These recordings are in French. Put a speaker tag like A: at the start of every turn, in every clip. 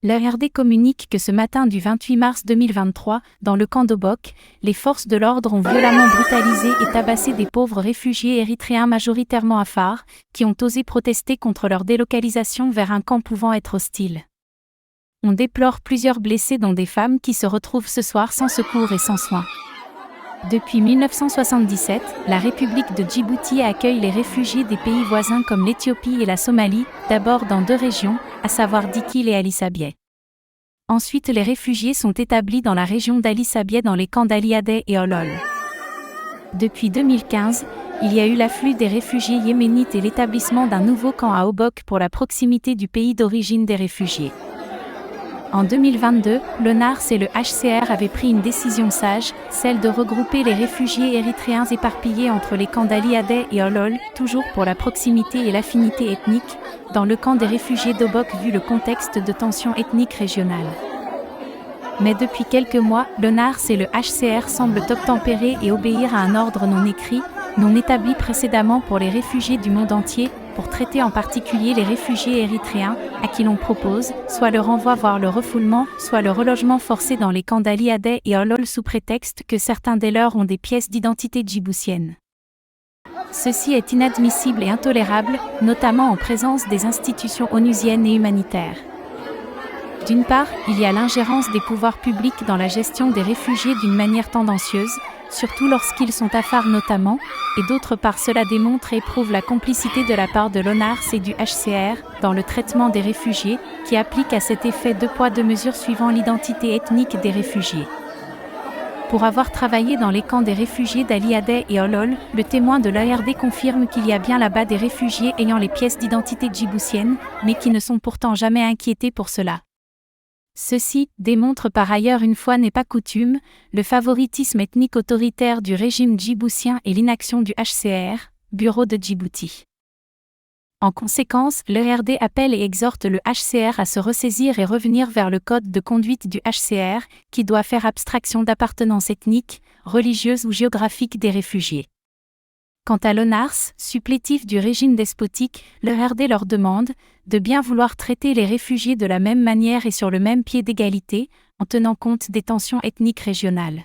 A: L'ARD communique que ce matin du 28 mars 2023, dans le camp d'Obok, les forces de l'ordre ont violemment brutalisé et tabassé des pauvres réfugiés érythréens majoritairement Afars, qui ont osé protester contre leur délocalisation vers un camp pouvant être hostile. On déplore plusieurs blessés dont des femmes qui se retrouvent ce soir sans secours et sans soins. Depuis 1977, la République de Djibouti accueille les réfugiés des pays voisins comme l'Éthiopie et la Somalie, d'abord dans 2 régions, à savoir Dikil et Ali Sabieh. Ensuite, les réfugiés sont établis dans la région d'Ali Sabieh dans les camps d'Ali Adeh et Olol. Depuis 2015, il y a eu l'afflux des réfugiés yéménites et l'établissement d'un nouveau camp à Obok pour la proximité du pays d'origine des réfugiés. En 2022, l'ONARS et le HCR avaient pris une décision sage, celle de regrouper les réfugiés érythréens éparpillés entre les camps d'Ali Adeh et Olol, toujours pour la proximité et l'affinité ethnique, dans le camp des réfugiés d'Obok vu le contexte de tensions ethniques régionales. Mais depuis quelques mois, l'ONARS et le HCR semblent obtempérer et obéir à un ordre non écrit, non établi précédemment pour les réfugiés du monde entier, pour traiter en particulier les réfugiés érythréens, à qui l'on propose, soit le renvoi voire le refoulement, soit le relogement forcé dans les camps d'Ali Adeh et Olol sous prétexte que certains des leurs ont des pièces d'identité djiboutiennes. Ceci est inadmissible et intolérable, notamment en présence des institutions onusiennes et humanitaires. D'une part, il y a l'ingérence des pouvoirs publics dans la gestion des réfugiés d'une manière tendancieuse, surtout lorsqu'ils sont Afars notamment, et d'autre part cela démontre et prouve la complicité de la part de l'ONARS et du HCR dans le traitement des réfugiés, qui applique à cet effet 2 poids 2 mesures suivant l'identité ethnique des réfugiés. Pour avoir travaillé dans les camps des réfugiés d'Ali Adeh et Olol, le témoin de l'ARD confirme qu'il y a bien là-bas des réfugiés ayant les pièces d'identité djiboutiennes, mais qui ne sont pourtant jamais inquiétés pour cela. Ceci démontre par ailleurs une fois n'est pas coutume, le favoritisme ethnique autoritaire du régime djiboutien et l'inaction du HCR, Bureau de Djibouti. En conséquence, l'ARD appelle et exhorte le HCR à se ressaisir et revenir vers le code de conduite du HCR, qui doit faire abstraction d'appartenance ethnique, religieuse ou géographique des réfugiés. Quant à l'ONARS, supplétif du régime despotique, l'ARD leur demande de bien vouloir traiter les réfugiés de la même manière et sur le même pied d'égalité, en tenant compte des tensions ethniques régionales.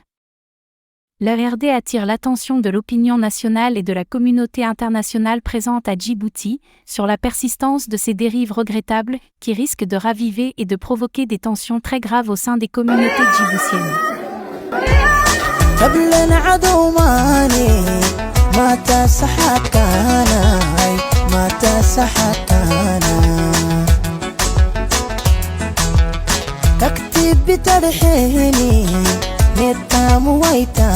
A: L'ARD attire l'attention de l'opinion nationale et de la communauté internationale présente à Djibouti sur la persistance de ces dérives regrettables qui risquent de raviver et de provoquer des tensions très graves au sein des communautés djiboutiennes.
B: متى سحكانا متى سحكانا تكتب بترحيني نتام ويتا